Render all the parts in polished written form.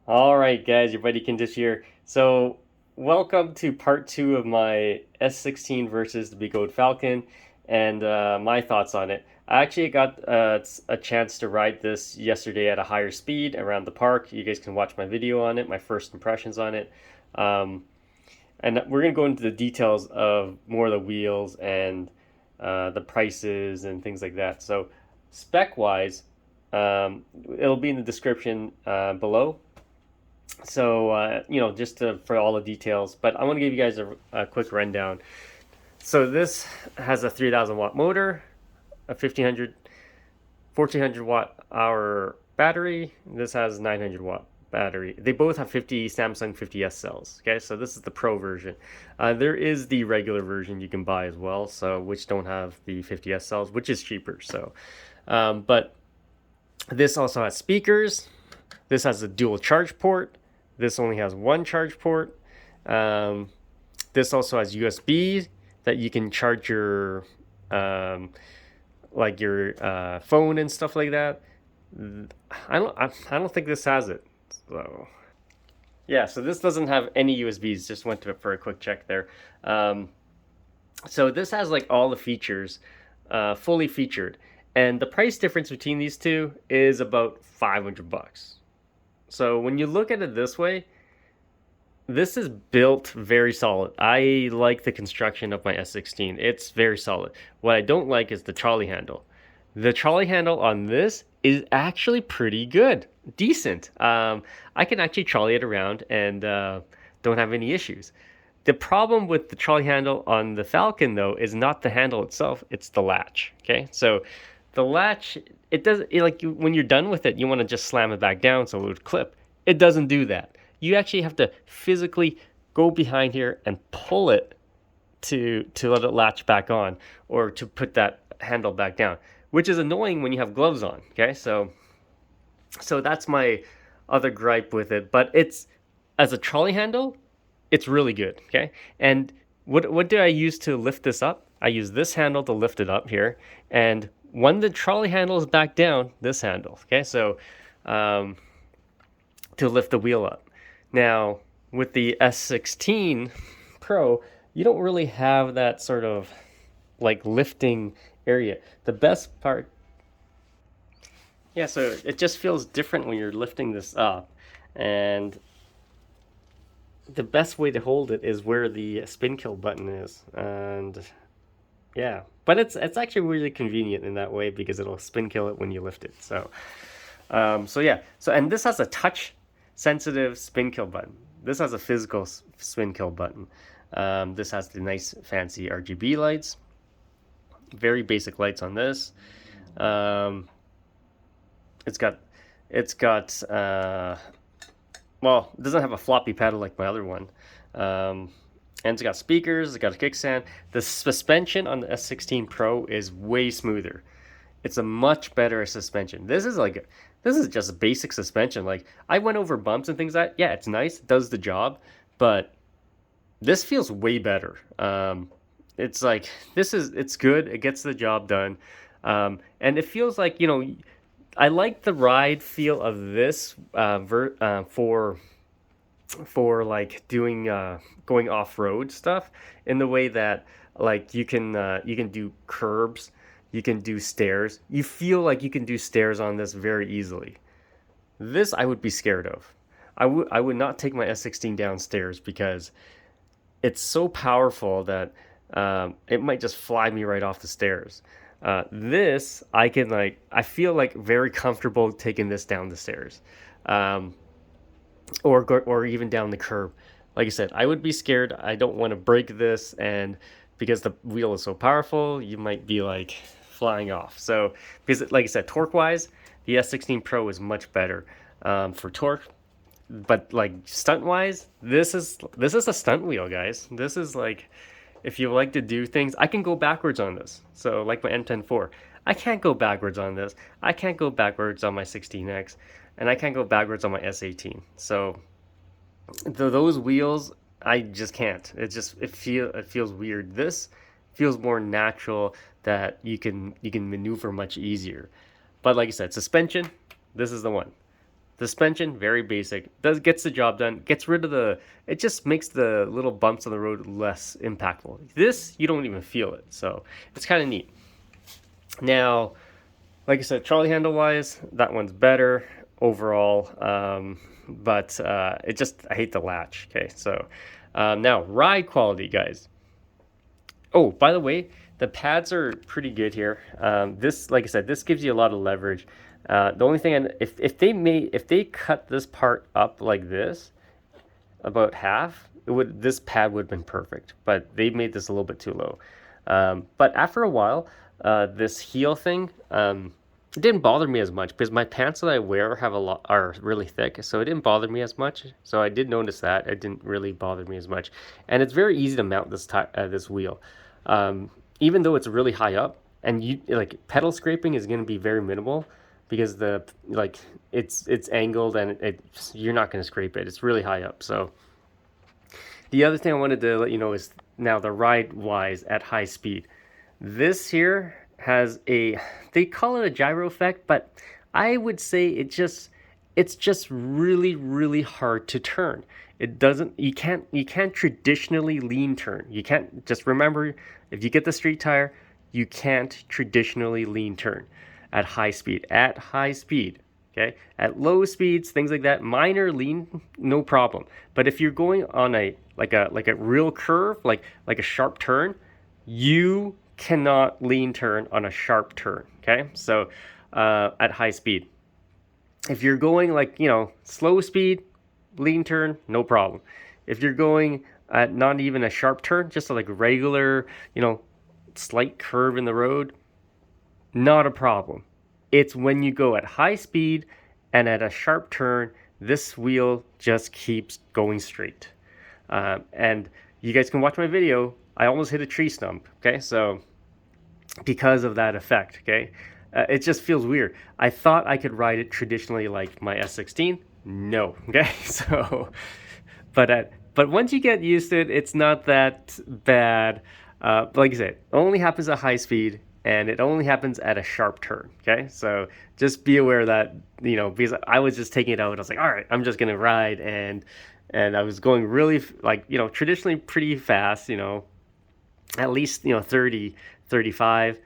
All right, guys, your buddy Kintips here. So, welcome to part two of my S16 versus the Begode Falcon and my thoughts on it. I actually got a chance to ride this yesterday at a higher speed around the park. You guys can watch my video on it, my first impressions on it. Um, and we're going to go into the details of more of the wheels and the prices and things like that. So, spec wise, it'll be in the description below. So, for all the details, but I want to give you guys a quick rundown. So, this has a 3,000 watt motor, a 1,400 watt hour battery. This has 900 watt battery. They both have 50 Samsung 50S cells. Okay, so this is the Pro version. There is the regular version you can buy as well, so which don't have the 50S cells, which is cheaper. So, but this also has speakers. This has a dual charge port. This only has one charge port. This also has USB that you can charge your phone and stuff like that. I don't think this has it. So yeah, so this doesn't have any USBs. Just went to it for a quick check there. So this has like all the features, fully featured, and the price difference between these two is about $500. So when you look at it this way, this is built very solid. I like the construction of my S16. It's very solid. What I don't like is the trolley handle. The trolley handle on this is actually pretty good, decent. I can actually trolley it around and don't have any issues. The problem with the trolley handle on the Falcon, though, is not the handle itself, it's the latch. Okay, so the latch, it doesn't, when you're done with it, you want to just slam it back down so it would clip. It doesn't do that. You actually have to physically go behind here and pull it to let it latch back on, or to put that handle back down, which is annoying when you have gloves on. Okay, so that's my other gripe with it. But it's, as a trolley handle, it's really good. Okay, and what do I use to lift this up? I use this handle to lift it up here, and when the trolley handle is back down, this handle. Okay, so to lift the wheel up. Now with the S16 Pro, you don't really have that sort of like lifting area. The best part, yeah, so it just feels different when you're lifting this up, and the best way to hold it is where the spin kill button is. And yeah, but it's actually really convenient in that way because it'll spin kill it when you lift it. So yeah, and this has a touch sensitive spin kill button. This has a physical spin kill button. This has the nice fancy RGB lights. Very basic lights on this. It's got well, it doesn't have a floppy pedal like my other one. And it's got speakers, it's got a kickstand. The suspension on the S16 Pro is way smoother. It's a much better suspension. This is just a basic suspension. Like, I went over bumps and things like that. Yeah, it's nice, it does the job, but this feels way better. It's like, it's good, it gets the job done. And it feels like, I like the ride feel of this for like doing going off-road stuff, in the way that like you can do curbs, you can do stairs. You feel like you can do stairs on this very easily. This I would be scared of. I would not take my S16 downstairs because it's so powerful that it might just fly me right off the stairs. This I feel like very comfortable taking this down the stairs, or even down the curb. Like I said, I would be scared. I don't want to break this, and because the wheel is so powerful, you might be like flying off. So because, like I said, torque wise, the S16 Pro is much better for torque. But like stunt wise, this is a stunt wheel, guys. This is like, if you like to do things, I can go backwards on this. So like my M10-4, I can't go backwards on this. I can't go backwards on my 16X, and I can't go backwards on my S18. So those wheels, I just can't. It feels weird. This feels more natural, that you can maneuver much easier. But like I said, suspension, this is the one. Suspension, very basic. Gets the job done. Gets rid of the. It just makes the little bumps on the road less impactful. This, you don't even feel it, so it's kind of neat. Now, like I said, trolley handle wise, that one's better overall. But I hate the latch. Okay, so now ride quality, guys. Oh, by the way, the pads are pretty good here. This, like I said, this gives you a lot of leverage. The only thing, if they cut this part up like this, about half, this pad would have been perfect. But they made this a little bit too low. But after a while, this heel thing, it didn't bother me as much because my pants that I wear are really thick, so it didn't bother me as much. So I did notice that it didn't really bother me as much, and it's very easy to mount this wheel, even though it's really high up, and you like pedal scraping is going to be very minimal because it's angled and you're not going to scrape it. It's really high up. So the other thing I wanted to let you know is now the ride wise at high speed. This here has they call it a gyro effect, but I would say it's just really, really hard to turn. You can't traditionally lean turn. You can't, just remember, if you get the street tire, you can't traditionally lean turn at high speed. At high speed, okay? At low speeds, things like that, minor lean, no problem. But if you're going on a real curve, like a sharp turn, you cannot lean turn on a sharp turn. Okay, so at high speed, if you're going slow speed, lean turn, no problem. If you're going at not even a sharp turn, just like regular, slight curve in the road, not a problem. It's when you go at high speed and at a sharp turn, this wheel just keeps going straight. And you guys can watch my video. I almost hit a tree stump. Okay, so because of that effect. Okay, it just feels weird. I thought I could ride it traditionally like my S16. No. Okay, so but once you get used to it, it's not that bad. Like I said, it only happens at high speed, and it only happens at a sharp turn. Okay, so just be aware that, because I was just taking it out, I was like, all right, I'm just gonna ride, and I was going really traditionally pretty fast, at least 30, 35,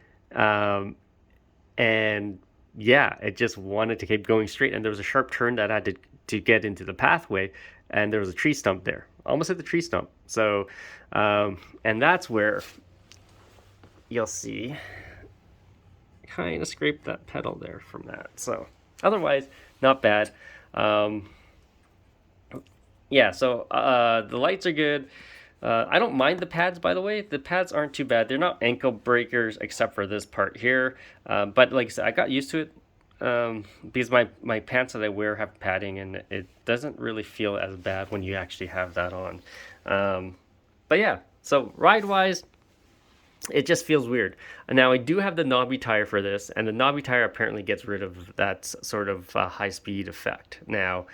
and yeah, it just wanted to keep going straight, and there was a sharp turn that I had to get into the pathway, and there was a tree stump there, almost at the tree stump. So and that's where you'll see kind of scrape that pedal there from that. So otherwise, not bad. Yeah, so the lights are good. I don't mind the pads, by the way. The pads aren't too bad. They're not ankle breakers except for this part here. But like I said, I got used to it because my pants that I wear have padding, and it doesn't really feel as bad when you actually have that on. But yeah, so ride-wise, it just feels weird. Now, I do have the knobby tire for this, and the knobby tire apparently gets rid of that sort of high-speed effect. Now,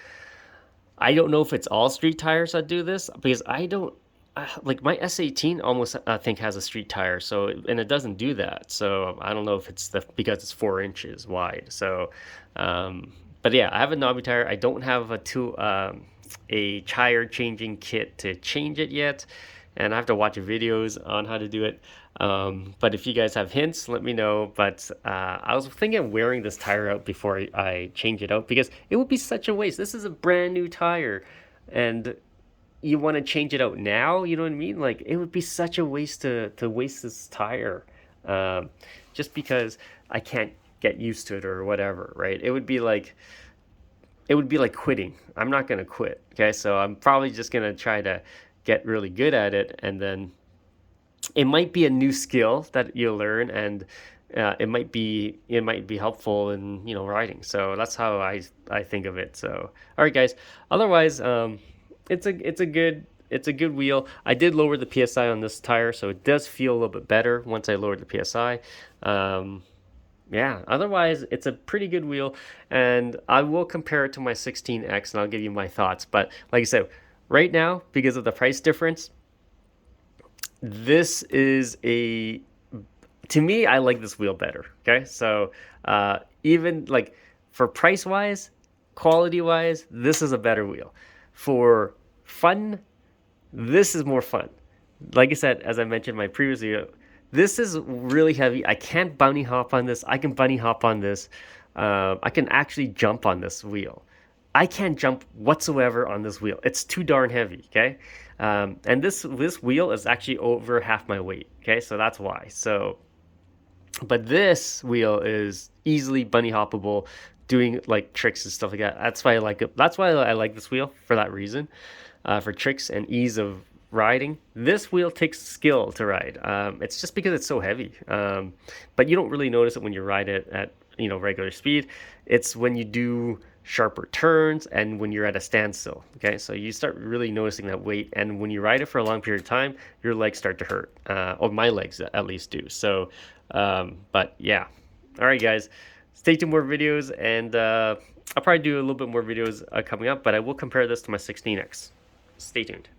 I don't know if it's all street tires that do this, because I don't... like my S18 almost I think has a street tire, so, and it doesn't do that. So I don't know if it's because it's 4 inches wide. So, but yeah, I have a knobby tire. I don't have a tire changing kit to change it yet, and I have to watch videos on how to do it. But if you guys have hints, let me know. But I was thinking of wearing this tire out before I change it out, because it would be such a waste. This is a brand new tire, and you want to change it out now, you know what I mean? Like, it would be such a waste to waste this tire, just because I can't get used to it or whatever, right? It would be like quitting. I'm not going to quit. Okay, so I'm probably just going to try to get really good at it, and then it might be a new skill that you'll learn, and it might be helpful in riding. So that's how I think of it. So all right, guys. Otherwise, it's a good wheel. I did lower the PSI on this tire, so it does feel a little bit better once I lowered the PSI. Yeah, otherwise it's a pretty good wheel, and I will compare it to my 16X, and I'll give you my thoughts. But like I said, right now, because of the price difference, this is to me, I like this wheel better. Okay, so even like for price wise, quality wise, this is a better wheel. For fun, this is more fun. Like I said, as I mentioned in my previous video, this is really heavy. I can't bunny hop on this. I can bunny hop on this. I can actually jump on this wheel. I can't jump whatsoever on this wheel. It's too darn heavy, okay? And this wheel is actually over half my weight, okay? So that's why. So, but this wheel is easily bunny hoppable, doing like tricks and stuff like that. That's why I like it. That's why I like this wheel, for that reason, for tricks and ease of riding. This wheel takes skill to ride. It's just because it's so heavy. But you don't really notice it when you ride it at regular speed. It's when you do sharper turns and when you're at a standstill. Okay, so you start really noticing that weight, and when you ride it for a long period of time, your legs start to hurt, or my legs at least do. So, but yeah. All right, guys, stay tuned for more videos, and I'll probably do a little bit more videos coming up, but I will compare this to my 16X. Stay tuned.